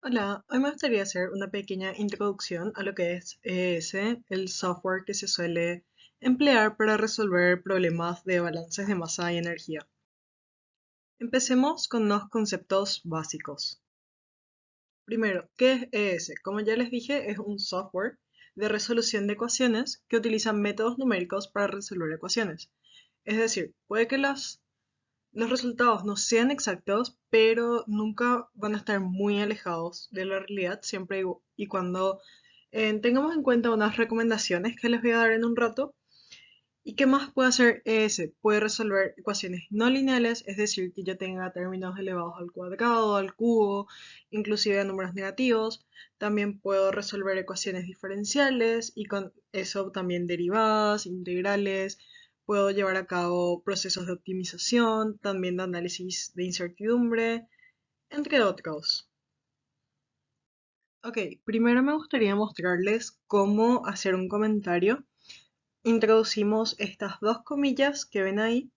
Hola, hoy me gustaría hacer una pequeña introducción a lo que es ES, el software que se suele emplear para resolver problemas de balances de masa y energía. Empecemos con unos conceptos básicos. Primero, ¿qué es ES? Como ya les dije, es un software de resolución de ecuaciones que utiliza métodos numéricos para resolver ecuaciones. Es decir, puede que los resultados no sean exactos, pero nunca van a estar muy alejados de la realidad, siempre y cuando tengamos en cuenta unas recomendaciones que les voy a dar en un rato. ¿Y qué más puede hacer ES? Puede resolver ecuaciones no lineales, es decir, que yo tenga términos elevados al cuadrado, al cubo, inclusive a números negativos. También puedo resolver ecuaciones diferenciales y con eso también derivadas, integrales. Puedo llevar a cabo procesos de optimización, también de análisis de incertidumbre, entre otros. Ok, primero me gustaría mostrarles cómo hacer un comentario. Introducimos estas dos comillas que ven ahí,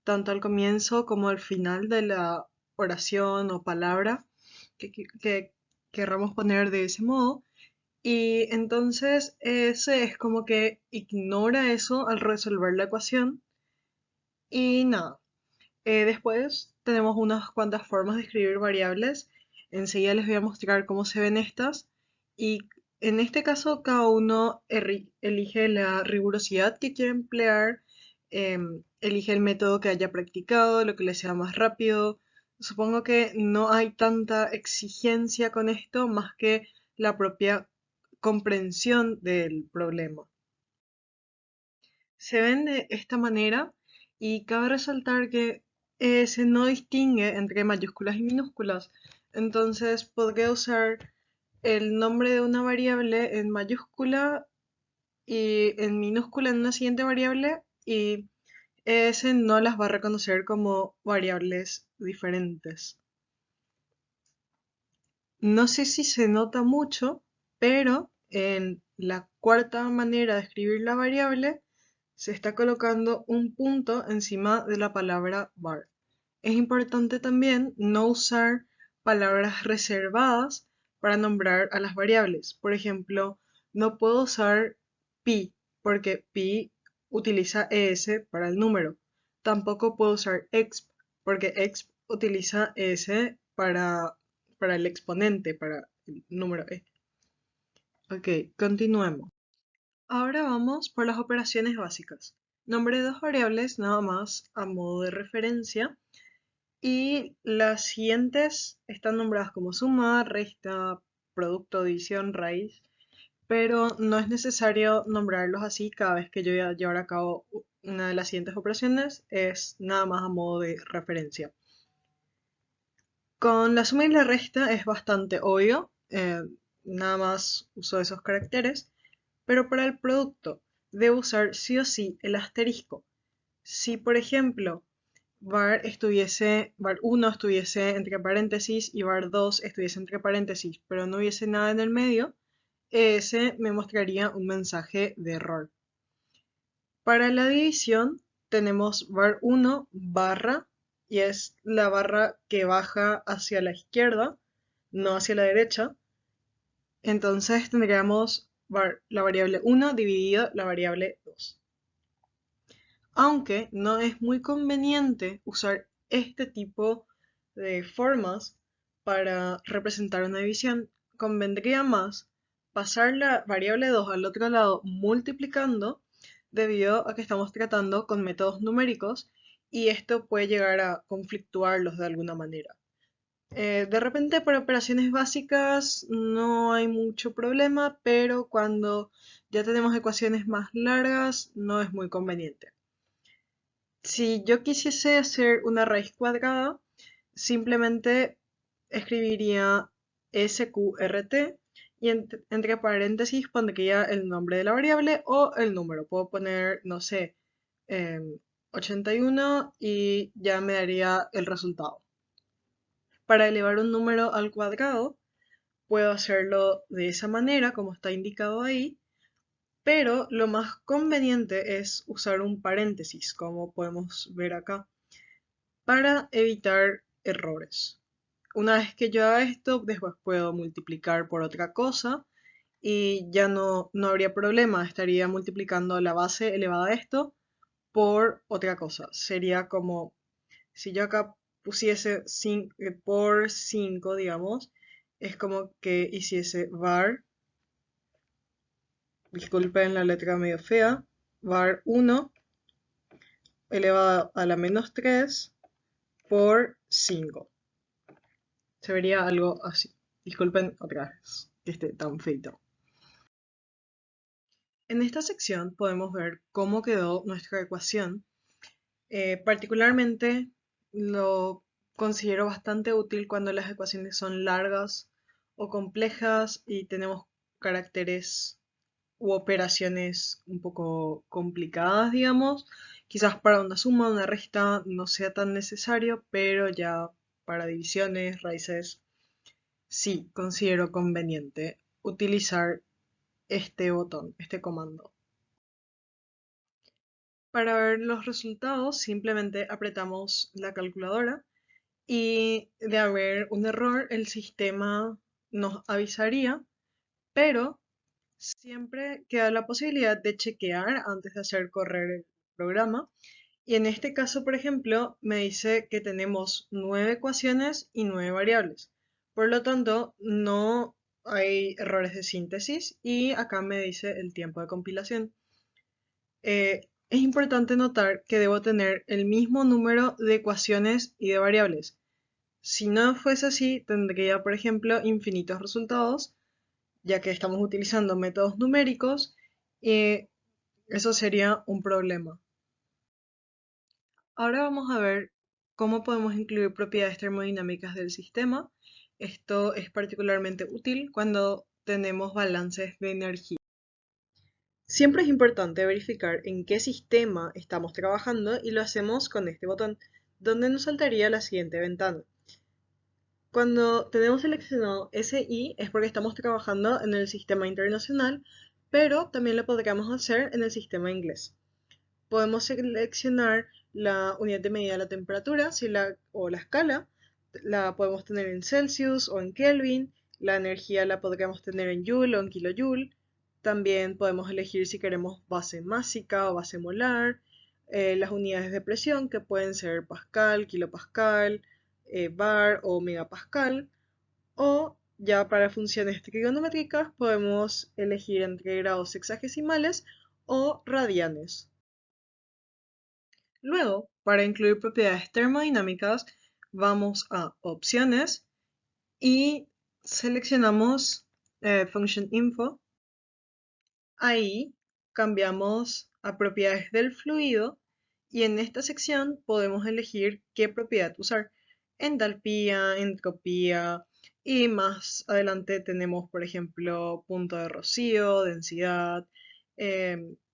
tanto al comienzo como al final de la oración o palabra que querramos poner de ese modo. Y entonces ese es como que ignora eso al resolver la ecuación. Y nada, después tenemos unas cuantas formas de escribir variables. Enseguida les voy a mostrar cómo se ven estas. Y en este caso cada uno elige la rigurosidad que quiere emplear, elige el método que haya practicado, lo que le sea más rápido. Supongo que no hay tanta exigencia con esto más que la propia comprensión del problema. Se ven de esta manera y cabe resaltar que se no distingue entre mayúsculas y minúsculas. Entonces podría usar el nombre de una variable en mayúscula y en minúscula en una siguiente variable y ese no las va a reconocer como variables diferentes. No sé si se nota mucho, pero en la cuarta manera de escribir la variable se está colocando un punto encima de la palabra var. Es importante también no usar palabras reservadas para nombrar a las variables. Por ejemplo, no puedo usar pi porque pi utiliza es para el número. Tampoco puedo usar exp porque exp utiliza es para el exponente, para el número e. Ok, continuemos. Ahora vamos por las operaciones básicas. Nombré dos variables nada más a modo de referencia y las siguientes están nombradas como suma, resta, producto, división, raíz, pero no es necesario nombrarlos así cada vez que yo voy a llevar a cabo una de las siguientes operaciones, es nada más a modo de referencia. Con la suma y la resta es bastante obvio, nada más uso esos caracteres, pero para el producto debo usar sí o sí el asterisco. Si, por ejemplo, var1 estuviese entre paréntesis y var2 estuviese entre paréntesis, pero no hubiese nada en el medio, ese me mostraría un mensaje de error. Para la división tenemos var1 barra, y es la barra que baja hacia la izquierda, no hacia la derecha. Entonces tendríamos la variable 1 dividido la variable 2. Aunque no es muy conveniente usar este tipo de formas para representar una división, convendría más pasar la variable 2 al otro lado multiplicando, debido a que estamos tratando con métodos numéricos y esto puede llegar a conflictuarlos de alguna manera. De repente para operaciones básicas no hay mucho problema, pero cuando ya tenemos ecuaciones más largas no es muy conveniente. Si yo quisiese hacer una raíz cuadrada, simplemente escribiría SQRT y entre paréntesis pondría el nombre de la variable o el número. Puedo poner, no sé, 81 y ya me daría el resultado. Para elevar un número al cuadrado, puedo hacerlo de esa manera, como está indicado ahí, pero lo más conveniente es usar un paréntesis, como podemos ver acá, para evitar errores. Una vez que yo haga esto, después puedo multiplicar por otra cosa y ya no habría problema, estaría multiplicando la base elevada a esto por otra cosa. Sería como si yo acá pusiese por 5, digamos, es como que hiciese var, disculpen la letra medio fea, var 1 elevado a la menos 3 por 5. Se vería algo así. Disculpen otra vez que esté tan feito. En esta sección podemos ver cómo quedó nuestra ecuación. Particularmente lo considero bastante útil cuando las ecuaciones son largas o complejas y tenemos caracteres u operaciones un poco complicadas, digamos. Quizás para una suma o una resta no sea tan necesario, pero ya para divisiones, raíces, sí considero conveniente utilizar este botón, este comando. Para ver los resultados, simplemente apretamos la calculadora y de haber un error, el sistema nos avisaría, pero siempre queda la posibilidad de chequear antes de hacer correr el programa. Y en este caso, por ejemplo, me dice que tenemos 9 ecuaciones y 9 variables. Por lo tanto, no hay errores de síntesis y acá me dice el tiempo de compilación. Es importante notar que debo tener el mismo número de ecuaciones y de variables. Si no fuese así, tendría, por ejemplo, infinitos resultados, ya que estamos utilizando métodos numéricos y eso sería un problema. Ahora vamos a ver cómo podemos incluir propiedades termodinámicas del sistema. Esto es particularmente útil cuando tenemos balances de energía. Siempre es importante verificar en qué sistema estamos trabajando y lo hacemos con este botón, donde nos saltaría la siguiente ventana. Cuando tenemos seleccionado SI es porque estamos trabajando en el sistema internacional, pero también lo podríamos hacer en el sistema inglés. Podemos seleccionar la unidad de medida de la temperatura o la escala, la podemos tener en Celsius o en Kelvin, la energía la podríamos tener en Joule o en kilojoule, también podemos elegir si queremos base másica o base molar, las unidades de presión que pueden ser pascal, kilopascal, bar o megapascal, o ya para funciones trigonométricas podemos elegir entre grados sexagesimales o radianes. Luego, para incluir propiedades termodinámicas, vamos a opciones y seleccionamos Function Info. Ahí cambiamos a propiedades del fluido y en esta sección podemos elegir qué propiedad usar. Entalpía, entropía y más adelante tenemos, por ejemplo, punto de rocío, densidad,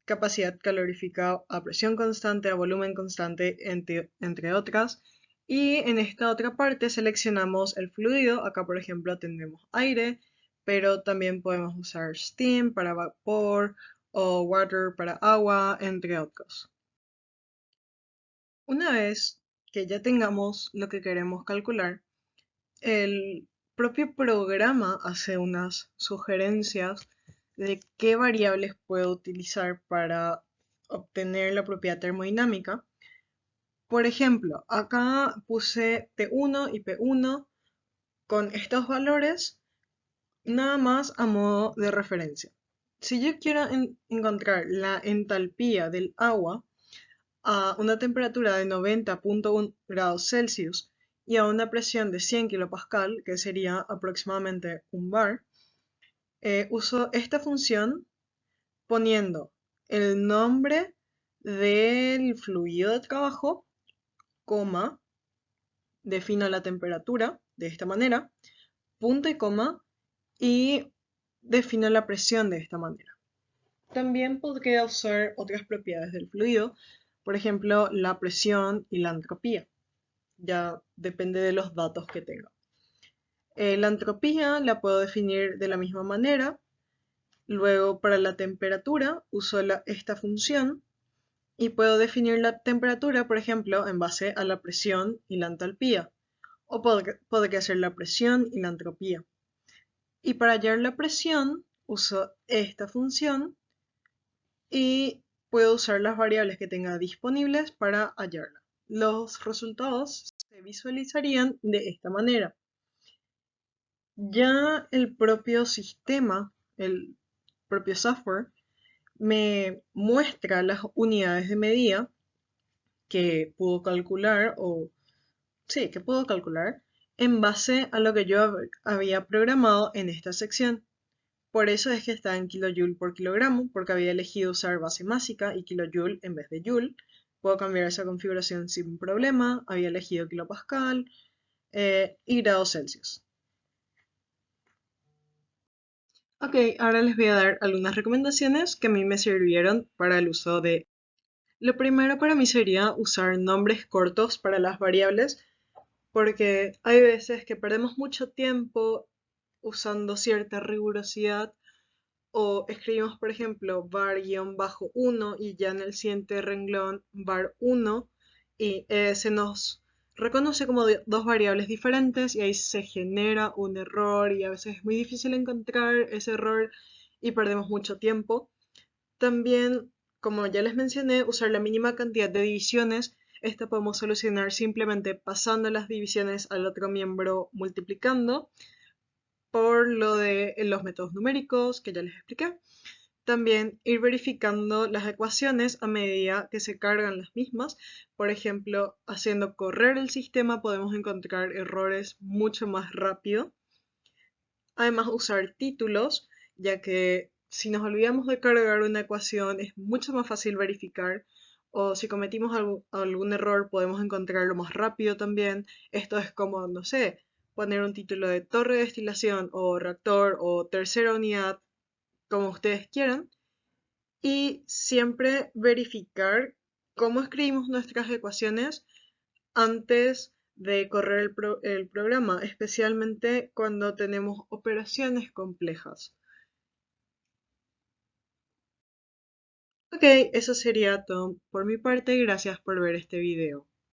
capacidad calorífica a presión constante, a volumen constante, entre otras. Y en esta otra parte seleccionamos el fluido. Acá, por ejemplo, tenemos aire, pero también podemos usar steam para vapor o water para agua, entre otros. Una vez que ya tengamos lo que queremos calcular, el propio programa hace unas sugerencias de qué variables puedo utilizar para obtener la propiedad termodinámica. Por ejemplo, acá puse T1 y P1 con estos valores nada más a modo de referencia. Si yo quiero encontrar la entalpía del agua a una temperatura de 90.1 grados Celsius y a una presión de 100 kilopascal, que sería aproximadamente un bar, uso esta función poniendo el nombre del fluido de trabajo, coma, defino la temperatura de esta manera, punto y coma, y defino la presión de esta manera. También podría usar otras propiedades del fluido, por ejemplo, la presión y la entropía. Ya depende de los datos que tenga. La entropía la puedo definir de la misma manera. Luego, para la temperatura, uso esta función y puedo definir la temperatura, por ejemplo, en base a la presión y la entalpía. o podría ser la presión y la entropía. Y para hallar la presión, uso esta función y puedo usar las variables que tenga disponibles para hallarla. Los resultados se visualizarían de esta manera. Ya el propio sistema, el propio software, me muestra las unidades de medida que pudo calcular que puedo calcular en base a lo que yo había programado en esta sección. Por eso es que está en kilojoule por kilogramo, porque había elegido usar base másica y kilojoule en vez de joule. Puedo cambiar esa configuración sin problema. Había elegido kilopascal y grados Celsius. Ok, ahora les voy a dar algunas recomendaciones que a mí me sirvieron para el uso de... Lo primero para mí sería usar nombres cortos para las variables, porque hay veces que perdemos mucho tiempo usando cierta rigurosidad o escribimos, por ejemplo, var-1 y ya en el siguiente renglón var1 y se nos reconoce como dos variables diferentes y ahí se genera un error y a veces es muy difícil encontrar ese error y perdemos mucho tiempo. También, como ya les mencioné, usar la mínima cantidad de divisiones. Esta podemos solucionar simplemente pasando las divisiones al otro miembro multiplicando por lo de los métodos numéricos que ya les expliqué. También ir verificando las ecuaciones a medida que se cargan las mismas. Por ejemplo, haciendo correr el sistema podemos encontrar errores mucho más rápido. Además, usar títulos, ya que si nos olvidamos de cargar una ecuación es mucho más fácil verificar. O si cometimos algún error podemos encontrarlo más rápido también. Esto es como, no sé, poner un título de torre de destilación o reactor o tercera unidad, como ustedes quieran. Y siempre verificar cómo escribimos nuestras ecuaciones antes de correr el programa, especialmente cuando tenemos operaciones complejas. Ok, eso sería todo por mi parte. Gracias por ver este video.